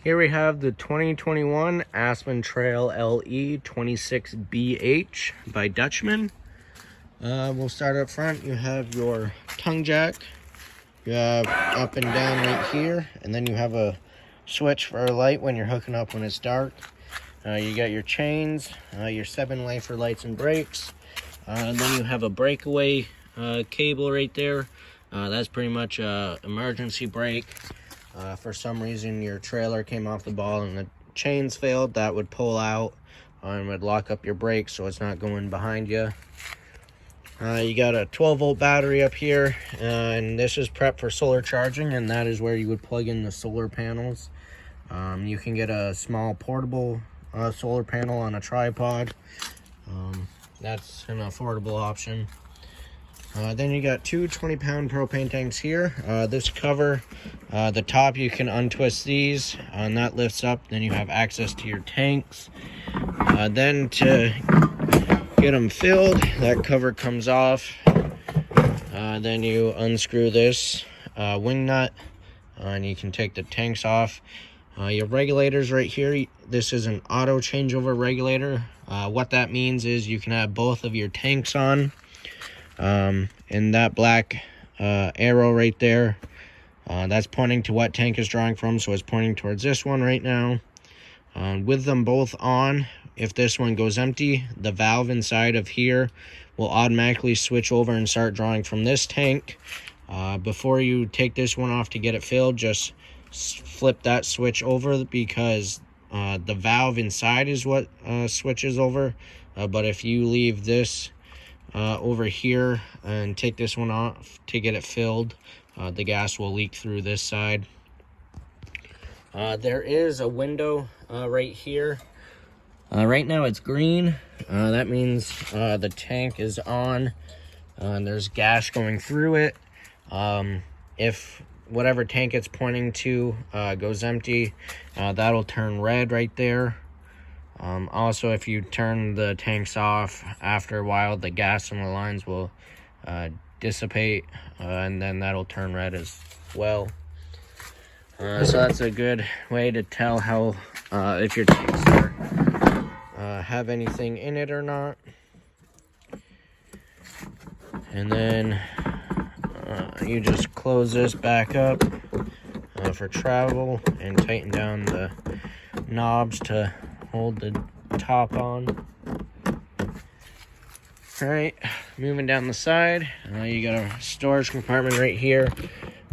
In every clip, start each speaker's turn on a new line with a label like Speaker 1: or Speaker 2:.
Speaker 1: Here we have the 2021 Aspen Trail LE 26BH by Dutchman. We'll start up front. You have your tongue jack. You have up and down right here, and then you have a switch for a light when you're hooking up when it's dark. You got your chains, your 7 lifer lights and brakes, and then you have a breakaway cable right there. That's pretty much a emergency brake. For some reason your trailer came off the ball and the chains failed, that would pull out and would lock up your brakes so it's not going behind you. You got a 12-volt battery up here, and this is prepped for solar charging, and that is where you would plug in the solar panels. You can get a small portable solar panel on a tripod. That's an affordable option. Then you got 2 20-pound propane tanks here. This cover, the top, you can untwist these, and that lifts up. Then you have access to your tanks. Then to get them filled, that cover comes off. Then you unscrew this wing nut, and you can take the tanks off. Your regulators right here, this is an auto changeover regulator. What that means is you can have both of your tanks on. And that black arrow right there, that's pointing to what tank is drawing from, so it's pointing towards this one right now. With them both on, if this one goes empty, the valve inside of here will automatically switch over and start drawing from this tank. Before you take this one off to get it filled, just flip that switch over, because the valve inside is what switches over. But if you leave this over here and take this one off to get it filled, the gas will leak through this side. There is a window right here. Right now it's green. That means the tank is on, and there's gas going through it. If whatever tank it's pointing to goes empty, that'll turn red right there. Also, if you turn the tanks off, after a while the gas in the lines will dissipate, and then that'll turn red as well. So that's a good way to tell how if your tanks have anything in it or not. And then you just close this back up for travel and tighten down the knobs to hold the top on. Alright, moving down the side, you got a storage compartment right here.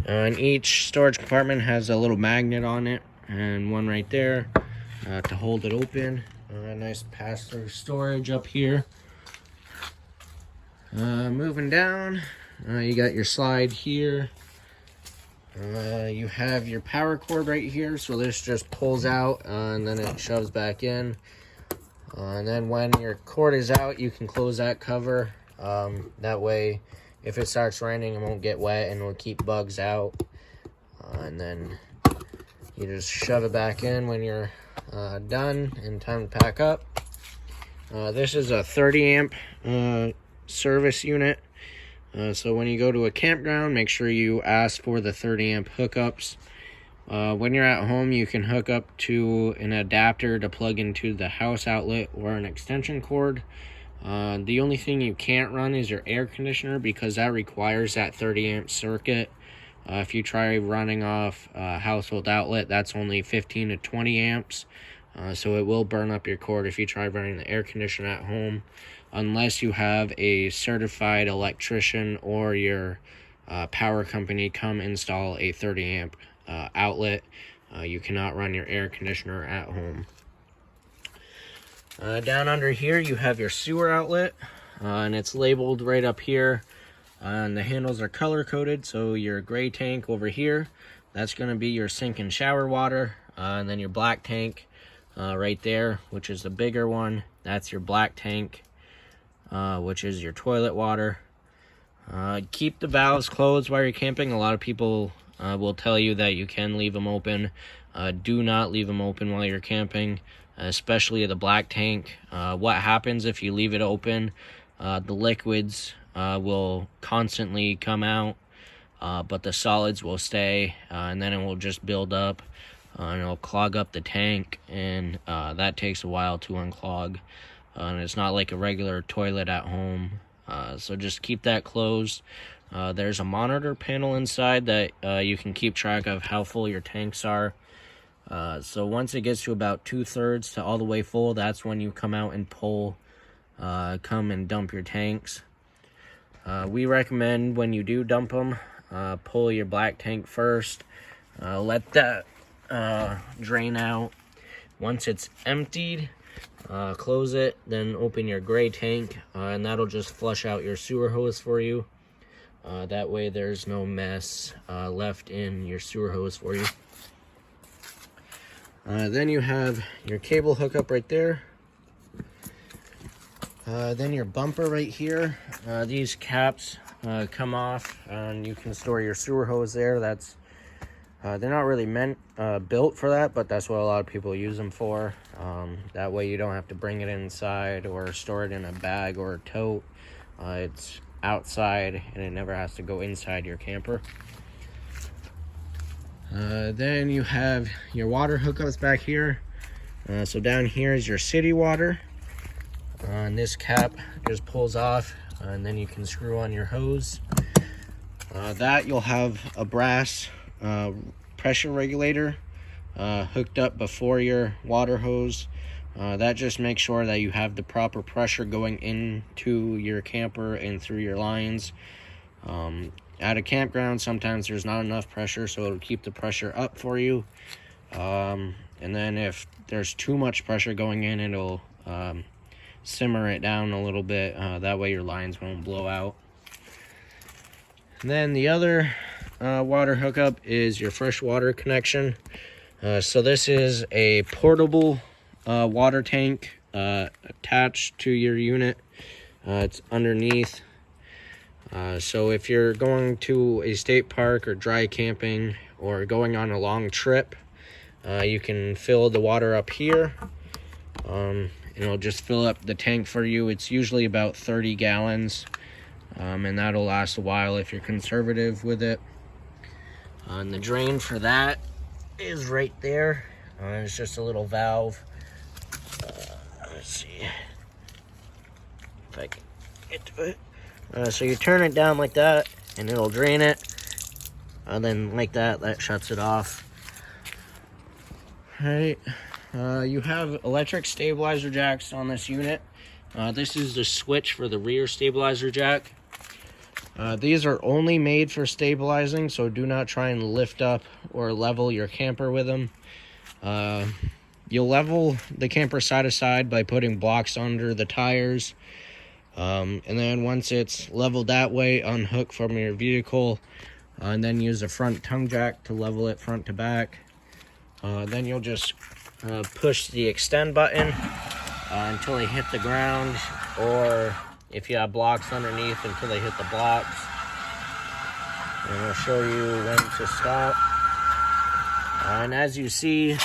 Speaker 1: And each storage compartment has a little magnet on it, and one right there to hold it open. Nice pass-through storage up here. Moving down, you got your slide here. You have your power cord right here, so this just pulls out and then it shoves back in. And then when your cord is out, you can close that cover. That way, if it starts raining, it won't get wet and will keep bugs out. And then you just shove it back in when you're done and time to pack up. This is a 30 amp service unit. So when you go to a campground, make sure you ask for the 30 amp hookups. When you're at home, you can hook up to an adapter to plug into the house outlet or an extension cord. The only thing you can't run is your air conditioner, because that requires that 30 amp circuit. If you try running off a household outlet, that's only 15 to 20 amps. So it will burn up your cord if you try running the air conditioner at home, unless you have a certified electrician or your power company come install a 30 amp outlet. You cannot run your air conditioner at home. Down under here you have your sewer outlet, and it's labeled right up here, and the handles are color coded. So your gray tank over here, that's going to be your sink and shower water, and then your black tank right there, which is the bigger one, that's your black tank, which is your toilet water. Keep the valves closed while you're camping. A lot of people will tell you that you can leave them open. Do not leave them open while you're camping, especially the black tank. What happens if you leave it open? The liquids will constantly come out, but the solids will stay, and then it will just build up. and it'll clog up the tank, and that takes a while to unclog. And it's not like a regular toilet at home, so just keep that closed. There's a monitor panel inside that you can keep track of how full your tanks are. So once it gets to about 2/3 to all the way full, that's when you come out and come and dump your tanks. We recommend when you do dump them, pull your black tank first, let that drain out. Once it's emptied, close it, then open your gray tank, and that'll just flush out your sewer hose for you. That way there's no mess left in your sewer hose for you. Then you have your cable hookup right there. Then your bumper right here. These caps come off, and you can store your sewer hose there. They're not really built for that, but that's what a lot of people use them for. That way you don't have to bring it inside or store it in a bag or a tote. It's outside, and it never has to go inside your camper. Then you have your water hookups back here. So down here is your city water. And this cap just pulls off, and then you can screw on your hose. That you'll have a brass pressure regulator hooked up before your water hose. That just makes sure that you have the proper pressure going into your camper and through your lines. At a campground, sometimes there's not enough pressure, so it'll keep the pressure up for you. And then if there's too much pressure going in, it'll simmer it down a little bit. That way your lines won't blow out. And then the other water hookup is your fresh water connection. So this is a portable water tank attached to your unit. It's underneath. So if you're going to a state park or dry camping or going on a long trip, you can fill the water up here, and it'll just fill up the tank for you. It's usually about 30 gallons, and that'll last a while if you're conservative with it. And the drain for that is right there. It's just a little valve. Let's see if I can get to it. So you turn it down like that, and it'll drain it. And then like that, that shuts it off. All right. You have electric stabilizer jacks on this unit. This is the switch for the rear stabilizer jack. These are only made for stabilizing, so do not try and lift up or level your camper with them. You'll level the camper side to side by putting blocks under the tires. And then once it's leveled that way, unhook from your vehicle, and then use a front tongue jack to level it front to back. Then you'll just push the extend button until they hit the ground, or if you have blocks underneath, until they hit the blocks. And I'll show you when to stop. And as you see,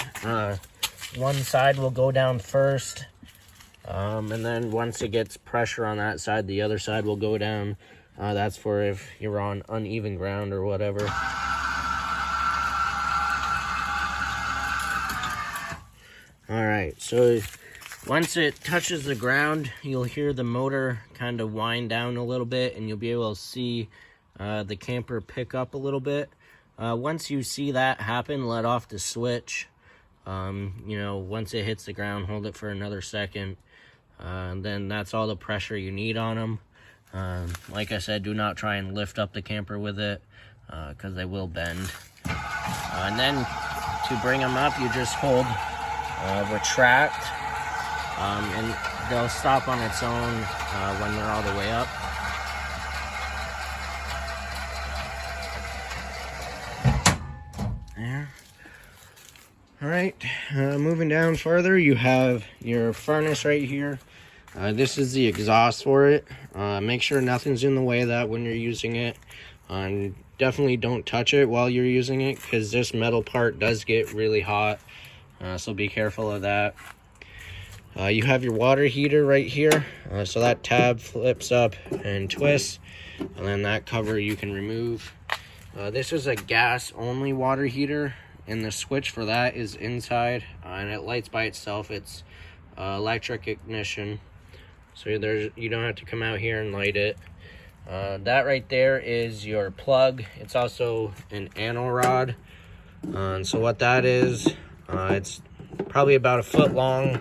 Speaker 1: one side will go down first. And then once it gets pressure on that side, the other side will go down. That's for if you're on uneven ground or whatever. Alright, so once it touches the ground, you'll hear the motor kind of wind down a little bit, and you'll be able to see the camper pick up a little bit. Once you see that happen, let off the switch. Once it hits the ground, hold it for another second. And then that's all the pressure you need on them. Like I said, do not try and lift up the camper with it, because they will bend. And then to bring them up, you just hold retract, and they'll stop on its own when they're all the way up. There. All right, moving down further, you have your furnace right here. This is the exhaust for it. Make sure nothing's in the way of that when you're using it. And definitely don't touch it while you're using it, because this metal part does get really hot. So be careful of that. You have your water heater right here. So that tab flips up and twists, and then that cover you can remove. This is a gas only water heater. and the switch for that is inside, and it lights by itself. It's electric ignition, so you don't have to come out here and light it. That right there is your plug. It's also an anno rod. And so what that is, it's probably about a foot long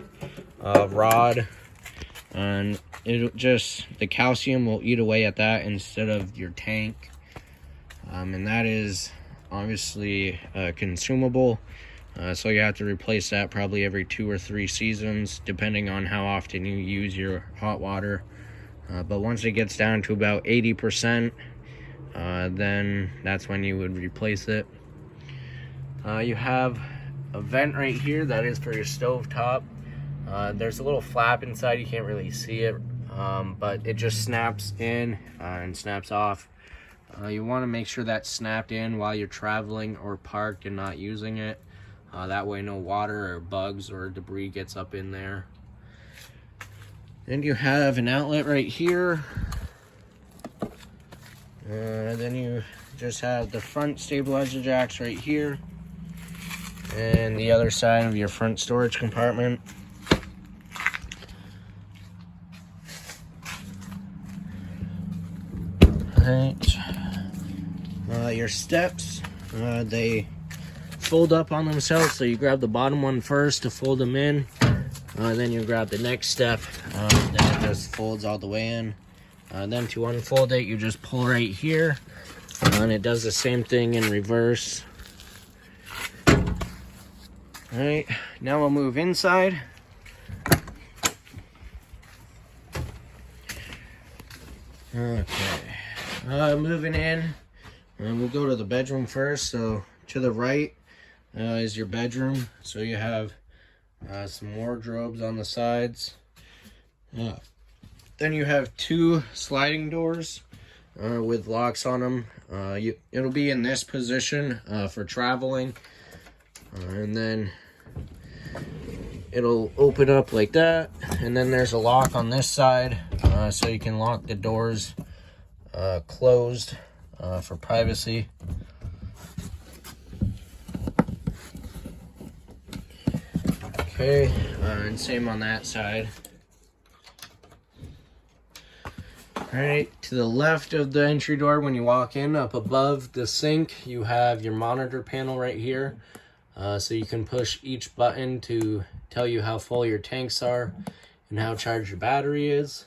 Speaker 1: rod, and the calcium will eat away at that instead of your tank. And that is obviously consumable, so you have to replace that probably every 2 or 3 seasons, depending on how often you use your hot water. But once it gets down to about 80%, then that's when you would replace it. You have a vent right here that is for your stove top. There's a little flap inside, you can't really see it, but it just snaps in and snaps off. You want to make sure that's snapped in while you're traveling or parked and not using it. That way no water or bugs or debris gets up in there. Then you have an outlet right here. Then you just have the front stabilizer jacks right here, and the other side of your front storage compartment. Alright. Your steps, they fold up on themselves, so you grab the bottom one first to fold them in. Then you grab the next step, then it just folds all the way in. Then to unfold it, you just pull right here, and it does the same thing in reverse. Alright, now we'll move inside. Okay, moving in, we'll go to the bedroom first. So to the right is your bedroom. So you have some wardrobes on the sides. Then you have 2 sliding doors with locks on them. It'll be in this position for traveling, and then it'll open up like that, and then there's a lock on this side, so you can lock the doors closed for privacy. Okay, and same on that side. Alright, to the left of the entry door when you walk in, up above the sink, you have your monitor panel right here. So you can push each button to tell you how full your tanks are and how charged your battery is.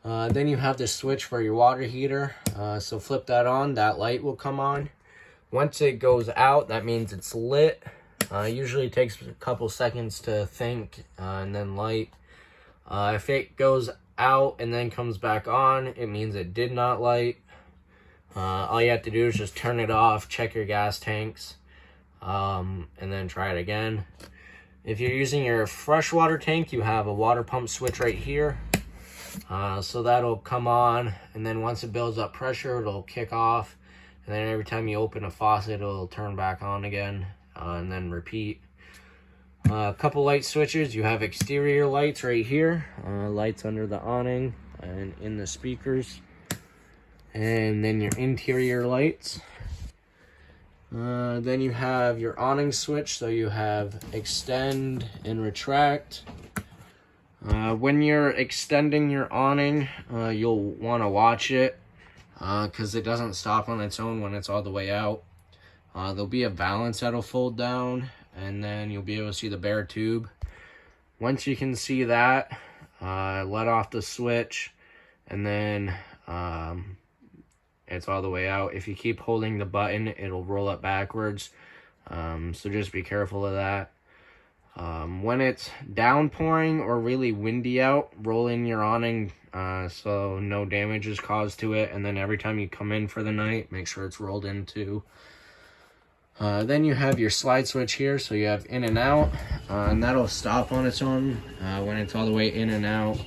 Speaker 1: Then you have the switch for your water heater. So flip that on, that light will come on. Once it goes out, that means it's lit. Usually it takes a couple seconds to think and then light. If it goes out and then comes back on, it means it did not light. All you have to do is just turn it off, check your gas tanks, and then try it again. If you're using your freshwater tank, you have a water pump switch right here. So that'll come on, and then once it builds up pressure, it'll kick off, and then every time you open a faucet, it'll turn back on again, and then repeat. A couple light switches. You have exterior lights right here, lights under the awning and in the speakers, and then your interior lights. Then you have your awning switch, so you have extend and retract. When you're extending your awning, you'll want to watch it because it doesn't stop on its own when it's all the way out. There'll be a valance that'll fold down, and then you'll be able to see the bare tube. Once you can see that, let off the switch, and then it's all the way out. If you keep holding the button, it'll roll it backwards, so just be careful of that. When it's downpouring or really windy out, roll in your awning so no damage is caused to it, and then every time you come in for the night, make sure it's rolled in too. Then you have your slide switch here, so you have in and out, and that'll stop on its own when it's all the way in and out.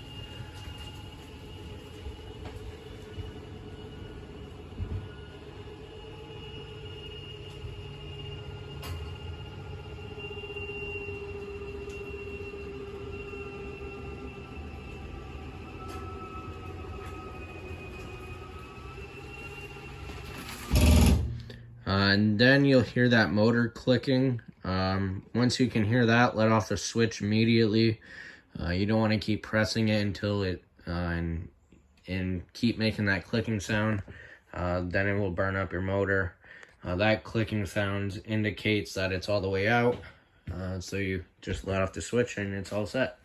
Speaker 1: And then you'll hear that motor clicking. Once you can hear that, let off the switch immediately. You don't want to keep pressing it until it and keep making that clicking sound. Then it will burn up your motor. That clicking sound indicates that it's all the way out. So you just let off the switch and it's all set.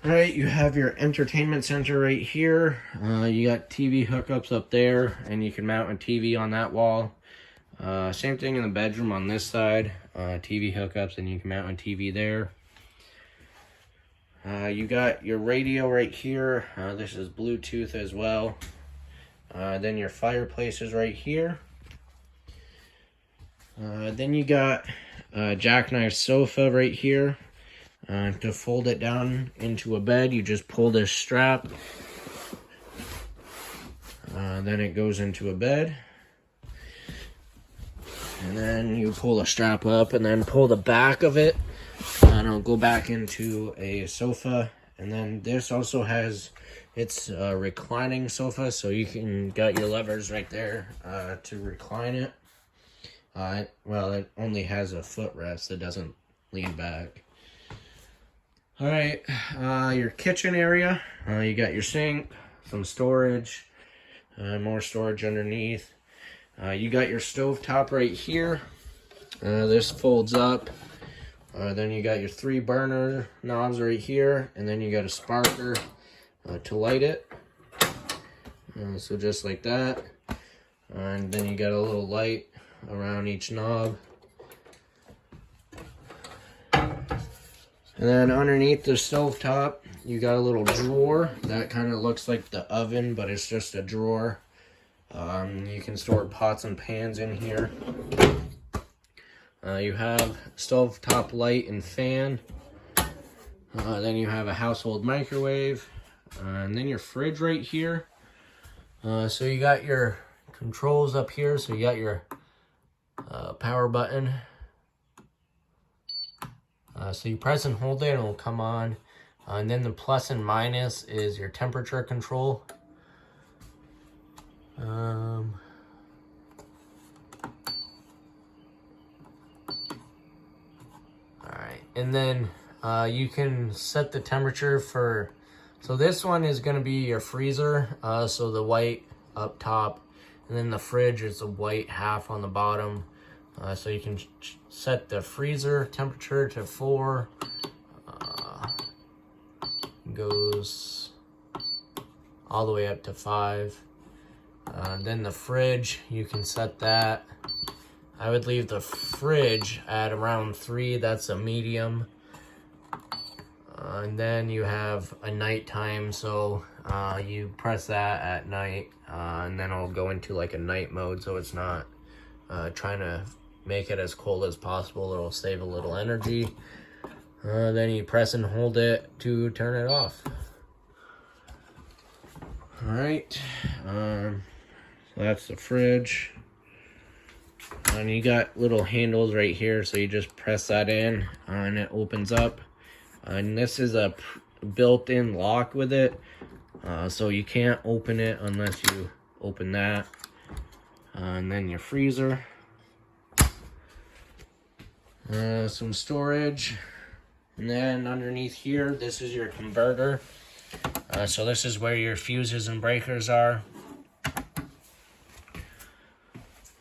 Speaker 1: Alright, you have your entertainment center right here. You got TV hookups up there, and you can mount a TV on that wall. Same thing in the bedroom on this side. TV hookups, and you can mount a TV there. You got your radio right here. This is Bluetooth as well. Then your fireplace is right here. Then you got a jackknife sofa right here. To fold it down into a bed, you just pull this strap. Then it goes into a bed. And then you pull the strap up and then pull the back of it. And it'll go back into a sofa. And then this also has, it's a reclining sofa, so you can got your levers right there to recline it. Well, it only has a footrest, it doesn't lean back. Alright, your kitchen area, you got your sink, some storage, more storage underneath. You got your stovetop right here. This folds up. Then you got your 3 burner knobs right here, and then you got a sparker to light it. So just like that. And then you got a little light around each knob. And then underneath the stovetop, you got a little drawer that kind of looks like the oven, but it's just a drawer. You can store pots and pans in here. You have stovetop light and fan. Then you have a household microwave. And then your fridge right here. So you got your controls up here. So you got your power button. So you press and hold it and it will come on. And then the plus and minus is your temperature control. Alright, and then you can set the temperature for, so this one is going to be your freezer, so the white up top, and then the fridge is the white half on the bottom. So you can set the freezer temperature to 4, goes all the way up to 5. Then the fridge, you can set that. I would leave the fridge at around 3, that's a medium. And then you have a nighttime, so you press that at night, and then it'll go into like a night mode, so it's not trying to make it as cold as possible. It'll save a little energy. Then you press and hold it to turn it off. Alright, so that's the fridge. And you got little handles right here, so you just press that in and it opens up. And this is a built-in lock with it, so you can't open it unless you open that. And then your freezer. Some storage. And then underneath here, this is your converter. So this is where your fuses and breakers are.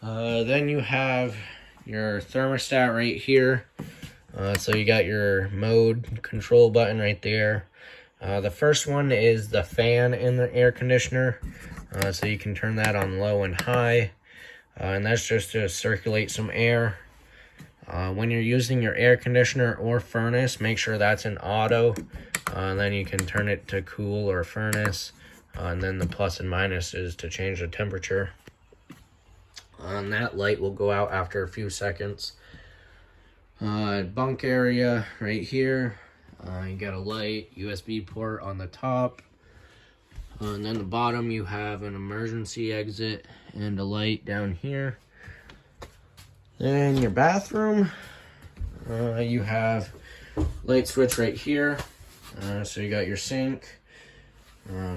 Speaker 1: Then you have your thermostat right here. So you got your mode control button right there. The first one is the fan in the air conditioner. So you can turn that on low and high. And that's just to circulate some air. When you're using your air conditioner or furnace, make sure that's in auto. And then you can turn it to cool or furnace. And then the plus and minus is to change the temperature. And that light will go out after a few seconds. Bunk area right here. You got a light, USB port on the top. And then the bottom you have an emergency exit and a light down here. Then your bathroom, you have light switch right here. So you got your sink,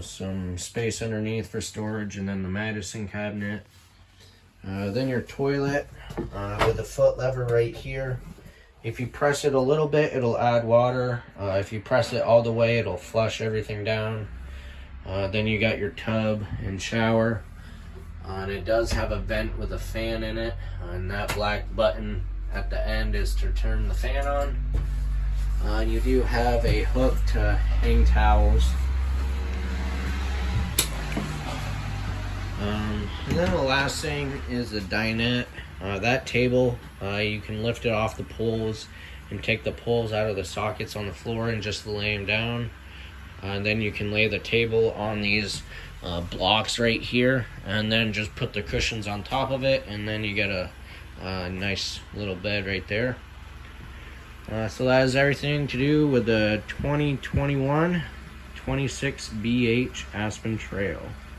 Speaker 1: some space underneath for storage, and then the medicine cabinet. Then your toilet with the foot lever right here. If you press it a little bit, it'll add water. If you press it all the way, it'll flush everything down. Then you got your tub and shower. And it does have a vent with a fan in it. And that black button at the end is to turn the fan on. And you do have a hook to hang towels. And then the last thing is a dinette. That table, you can lift it off the poles and take the poles out of the sockets on the floor and just lay them down. And then you can lay the table on these blocks right here, and then just put the cushions on top of it, and then you get a nice little bed right there. So that is everything to do with the 2021 26BH Aspen Trail.